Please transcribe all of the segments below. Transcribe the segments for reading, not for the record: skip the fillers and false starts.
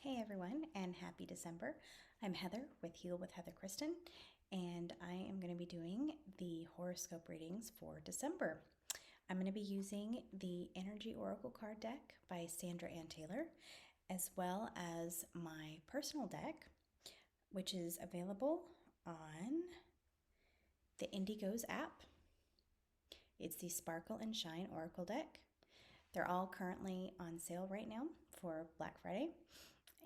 Hey everyone, and happy December. I'm Heather with Heal with Heather Kristen, and I am going to be doing the horoscope readings for December. I'm going to be using the Energy Oracle card deck by Sandra Ann Taylor, as well as my personal deck, which is available on the Indigos app. It's the Sparkle and Shine Oracle deck. They're all currently on sale right now for Black Friday,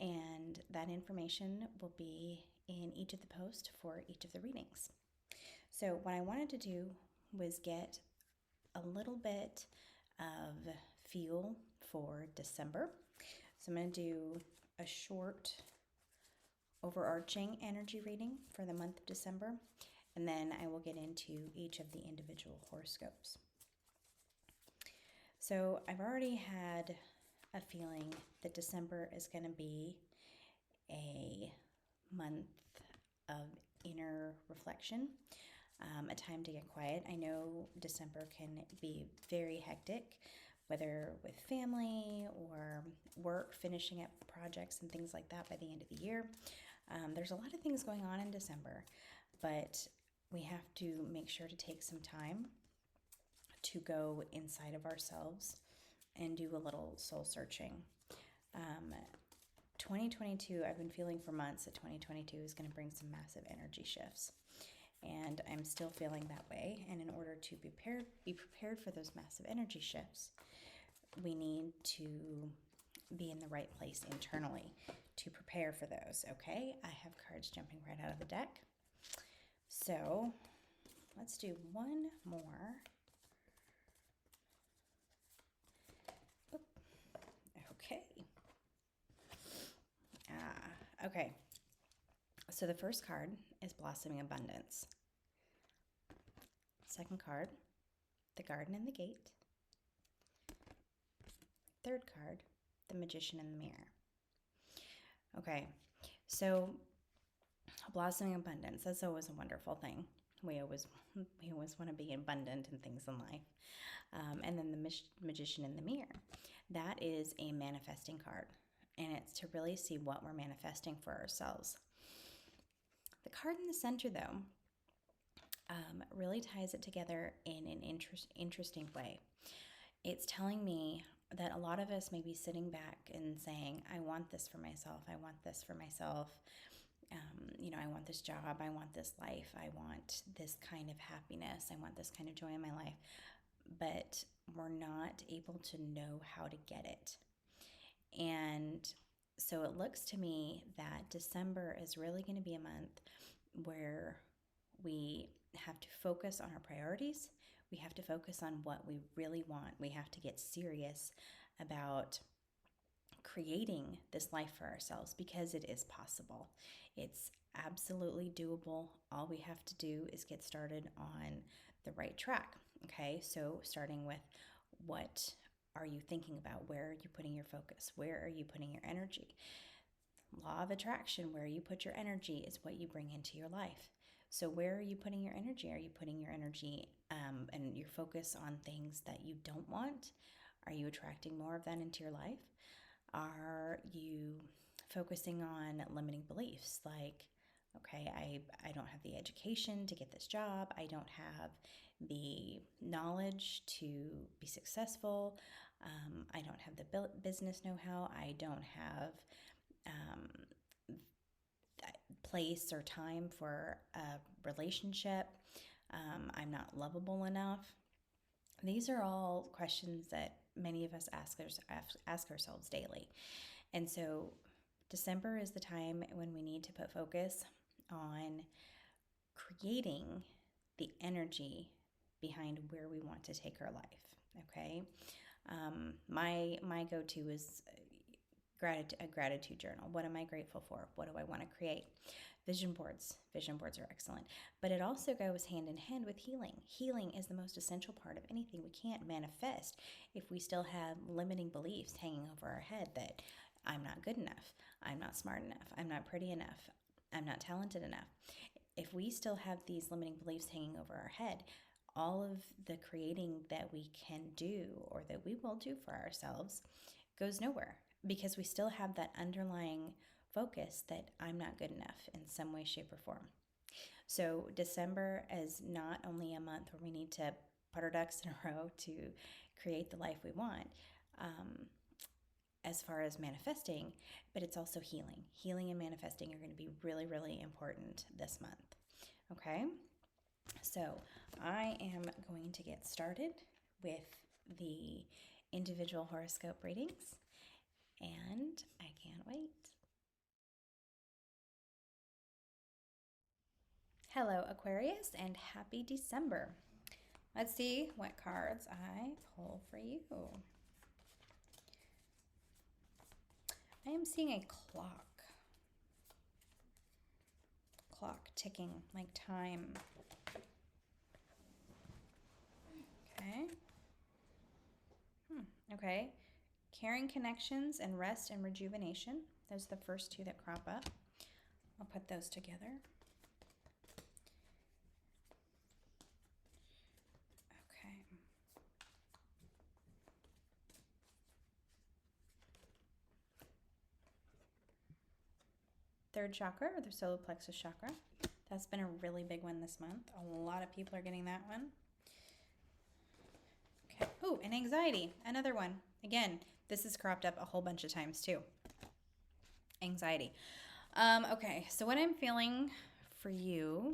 and that information will be in each of the posts for each of the readings. So what I wanted to do was get a little bit of feel for December. So I'm going to do a short overarching energy reading for the month of December, and then I will get into each of the individual horoscopes. So I've already had a feeling that December is going to be a month of inner reflection, a time to get quiet. I know December can be very hectic, whether with family or work, finishing up projects and things like that by the end of the year. There's a lot of things going on in December, but we have to make sure to take some time to go inside of ourselves and do a little soul searching. 2022, I've been feeling for months that 2022 is going to bring some massive energy shifts. And I'm still feeling that way. And in order to be prepared for those massive energy shifts, we need to be in the right place internally to prepare for those, okay? I have cards jumping right out of the deck. So let's do one more. Okay. Okay. So the first card is Blossoming Abundance. Second card, the Garden and the Gate. Third card, the Magician and the Mirror. Okay, so blossoming abundance, that's always a wonderful thing. We always want to be abundant in things in life. And then the Magician and the Mirror, that is a manifesting card. And it's to really see what we're manifesting for ourselves. The card in the center, though, really ties it together in an interesting way. It's telling me that a lot of us may be sitting back and saying, I want this for myself. I want this for myself. I want this job. I want this life. I want this kind of happiness. I want this kind of joy in my life. But we're not able to know how to get it. And so it looks to me that December is really going to be a month where we have to focus on our priorities. We have to focus on what we really want. We have to get serious about creating this life for ourselves because it is possible. It's absolutely doable. All we have to do is get started on the right track. Okay, so starting with, what are you thinking about? Where are you putting your focus? Where are you putting your energy? Law of attraction, where you put your energy is what you bring into your life. So where are you putting your energy? Are you putting your energy and your focus on things that you don't want? Are you attracting more of that into your life? Are you focusing on limiting beliefs like, okay, I don't have the education to get this job. I don't have the knowledge to be successful. I don't have the business know-how. I don't have place or time for a relationship. I'm not lovable enough. These are all questions that many of us ask ourselves daily. And so December is the time when we need to put focus on creating the energy behind where we want to take our life, okay? My go-to is a gratitude journal. What am I grateful for? What do I want to create? Vision boards. Vision boards are excellent. But it also goes hand in hand with healing. Healing is the most essential part of anything. We can't manifest if we still have limiting beliefs hanging over our head that I'm not good enough, I'm not smart enough, I'm not pretty enough, I'm not talented enough. If we still have these limiting beliefs hanging over our head, all of the creating that we can do or that we will do for ourselves goes nowhere. because we still have that underlying focus that I'm not good enough in some way, shape, or form. So December is not only a month where we need to put our ducks in a row to create the life we want, as far as manifesting, but it's also healing. Healing and manifesting are going to be really, really important this month. Okay, so I am going to get started with the individual horoscope readings, and I can't wait. Hello, Aquarius, and happy December. Let's see what cards I pull for you. I am seeing a clock ticking, like time. Okay. Okay. Caring connections and rest and rejuvenation. Those are the first two that crop up. I'll put those together. Okay. Third chakra, or the solar plexus chakra. That's been a really big one this month. A lot of people are getting that one. Okay. Oh, and anxiety, another one. Again, this has cropped up a whole bunch of times too. Anxiety. Okay, so what I'm feeling for you.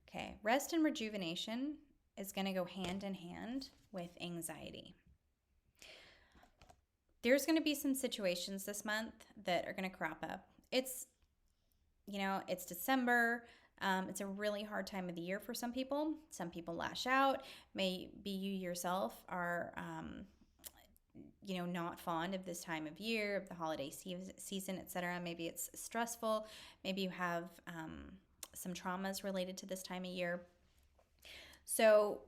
Okay, rest and rejuvenation is going to go hand in hand with anxiety. There's going to be some situations this month that are going to crop up. It's December. It's a really hard time of the year for some people. Some people lash out. Maybe you yourself are, not fond of this time of year, of the holiday season, etc. Maybe it's stressful. Maybe you have some traumas related to this time of year. So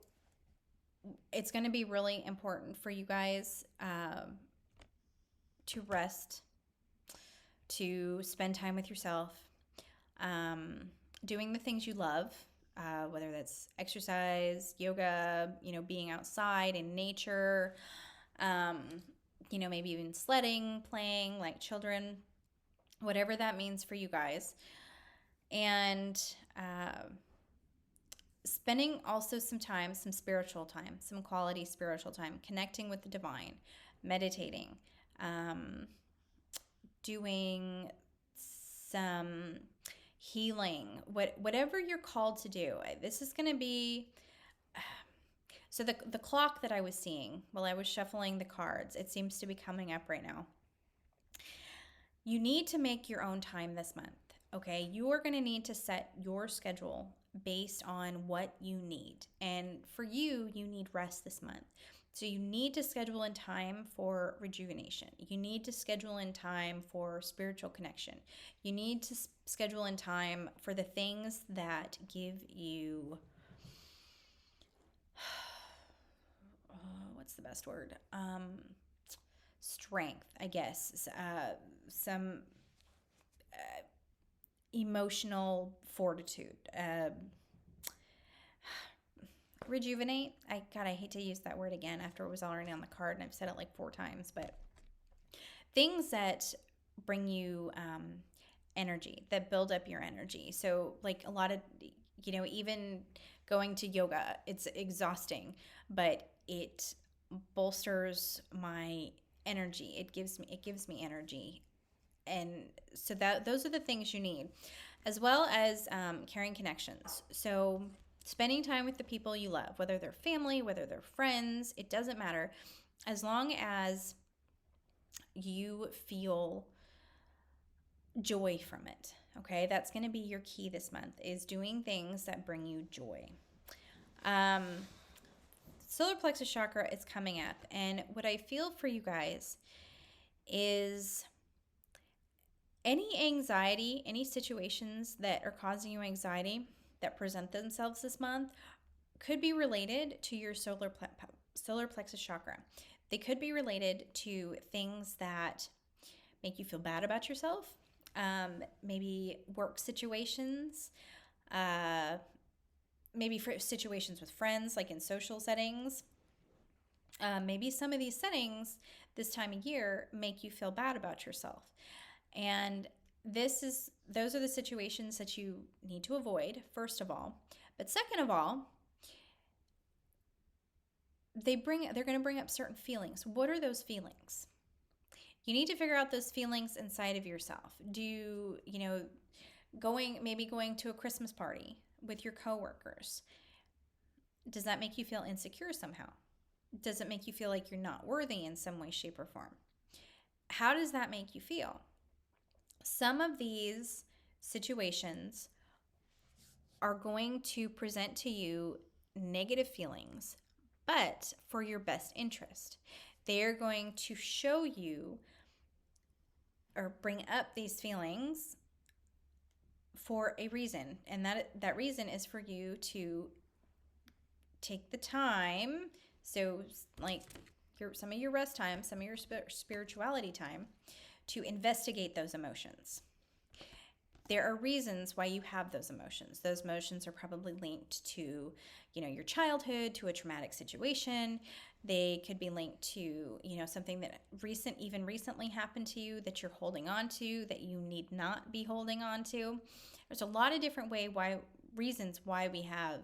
it's going to be really important for you guys to rest, to spend time with yourself, doing the things you love, whether that's exercise, yoga, being outside in nature, maybe even sledding, playing like children, whatever that means for you guys. And spending also some time, some spiritual time, some quality spiritual time, connecting with the divine, meditating, doing some healing, whatever you're called to do. This is going to be... So the clock that I was seeing while I was shuffling the cards, it seems to be coming up right now. You need to make your own time this month, okay? You are going to need to set your schedule based on what you need. And for you, you need rest this month. So you need to schedule in time for rejuvenation. You need to schedule in time for spiritual connection. You need to schedule in time for the things that give you... what's the best word? Strength, I guess. Some emotional fortitude. Rejuvenate. I hate to use that word again after it was already on the card and I've said it like 4 times, but things that bring you energy, that build up your energy. So like a lot of, even going to yoga, it's exhausting, but it bolsters my energy. It gives me energy. And so those are the things you need, as well as caring connections. So spending time with the people you love, whether they're family, whether they're friends, it doesn't matter. As long as you feel joy from it, okay? That's going to be your key this month, is doing things that bring you joy. Solar plexus chakra is coming up, and what I feel for you guys is any anxiety, any situations that are causing you anxiety that present themselves this month could be related to your solar plexus chakra. They could be related to things that make you feel bad about yourself, maybe work situations, maybe for situations with friends, like in social settings. Maybe some of these settings this time of year make you feel bad about yourself. And those are the situations that you need to avoid, first of all. But second of all, they're going to bring up certain feelings. What are those feelings? You need to figure out those feelings inside of yourself. Going to a Christmas party with your coworkers, does that make you feel insecure somehow? Does it make you feel like you're not worthy in some way, shape, or form? How does that make you feel? Some of these situations are going to present to you negative feelings, but for your best interest. They're going to show you or bring up these feelings for a reason. And that reason is for you to take the time. So like some of your rest time, some of your spirituality time, to investigate those emotions. There are reasons why you have those emotions. Those emotions are probably linked to, your childhood, to a traumatic situation. They could be linked to, something that recently happened to you that you're holding on to, that you need not be holding on to. There's a lot of different reasons why we have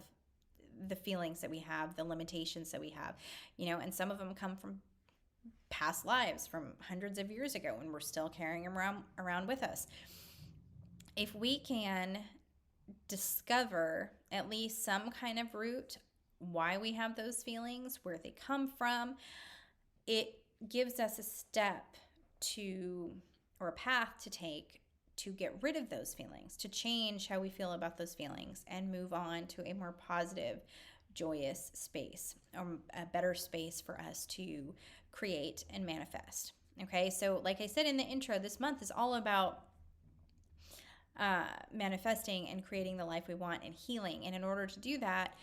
the feelings that we have, the limitations that we have, and some of them come from past lives, from hundreds of years ago, and we're still carrying them around with us. If we can discover at least some kind of root, why we have those feelings, where they come from, it gives us a step or a path to take to get rid of those feelings, to change how we feel about those feelings and move on to a more positive, joyous space, a better space for us to create and manifest. Okay, so like I said in the intro, this month is all about manifesting and creating the life we want and healing. And in order to do that,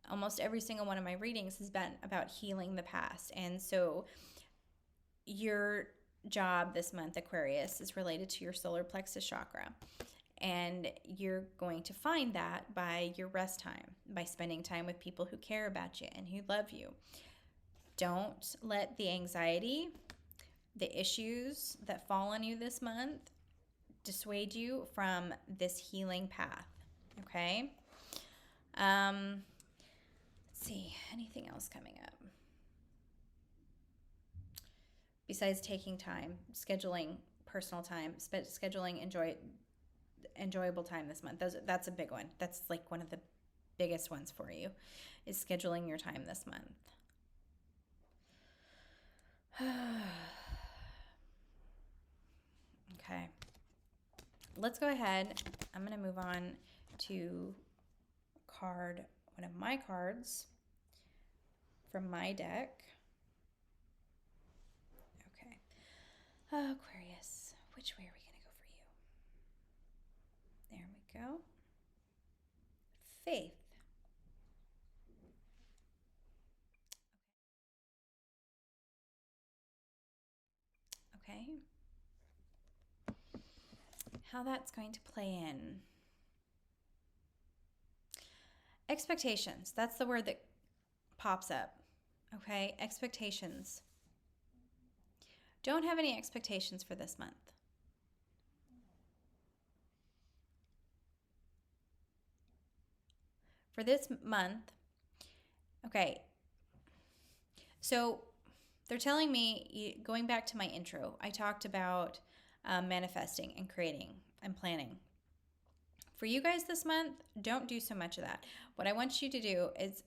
almost every single one of my readings has been about healing the past. And so your job this month, Aquarius, is related to your solar plexus chakra. And you're going to find that by your rest time, by spending time with people who care about you and who love you. Don't let the anxiety, the issues that fall on you this month dissuade you from this healing path. Okay? Let's see, anything else coming up? Besides taking time, scheduling personal time, scheduling enjoyable time this month. That's a big one. That's like one of the biggest ones for you, is scheduling your time this month. Okay. Let's go ahead. I'm going to move on to one of my cards from my deck. Okay. Aquarius, which way are we going to go for you? There we go. Faith. Okay. How that's going to play in. Expectations. That's the word that pops up. Okay, expectations. Don't have any expectations for this month. For this month, okay, so they're telling me, going back to my intro, I talked about manifesting and creating and planning. For you guys this month, don't do so much of that. What I want you to do is,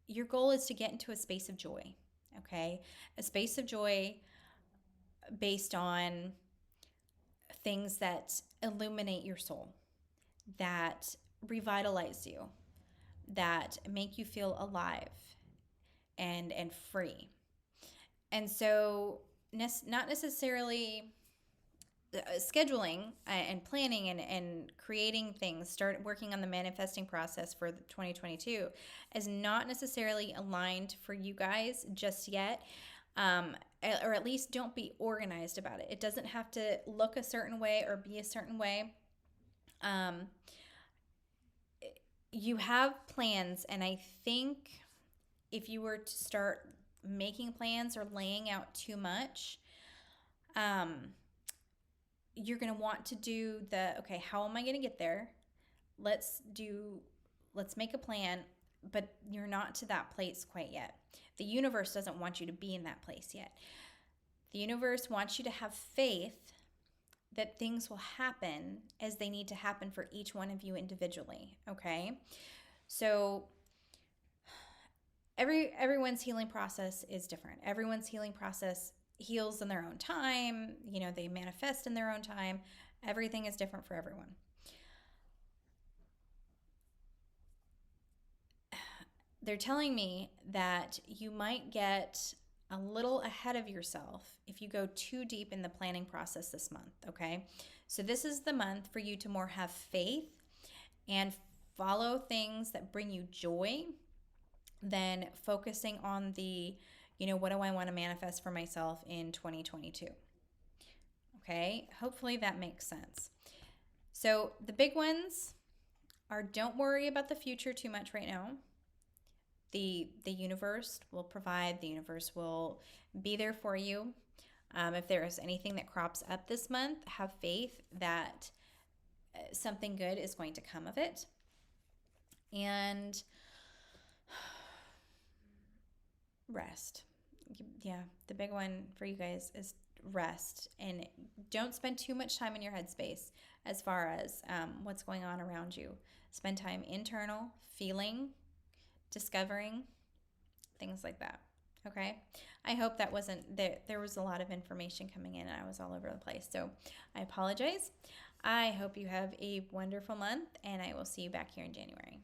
your goal is to get into a space of joy, okay? A space of joy based on things that illuminate your soul, that revitalize you, that make you feel alive and free. And so not necessarily scheduling and planning and creating things, start working on the manifesting process for 2022 is not necessarily aligned for you guys just yet. Or at least don't be organized about it. It doesn't have to look a certain way or be a certain way. you have plans, and I think if you were to start making plans or laying out too much, you're going to want to do okay, how am I going to get there? Let's make a plan, but you're not to that place quite yet. The universe doesn't want you to be in that place yet. The universe wants you to have faith that things will happen as they need to happen for each one of you individually, okay? So everyone's healing process is different. Everyone's healing process heals in their own time. They manifest in their own time. Everything is different for everyone. They're telling me that you might get a little ahead of yourself if you go too deep in the planning process this month, okay? So this is the month for you to more have faith and follow things that bring you joy than focusing on the, what do I want to manifest for myself in 2022? Okay, hopefully that makes sense. So the big ones are, don't worry about the future too much right now. The universe will provide. The universe will be there for you. If there is anything that crops up this month, have faith that something good is going to come of it. And rest. Yeah, the big one for you guys is rest, and don't spend too much time in your headspace as far as what's going on around you. Spend time internal, feeling, discovering, things like that. Okay, I hope that wasn't there was a lot of information coming in and I was all over the place, so I apologize. I hope you have a wonderful month, and I will see you back here in January.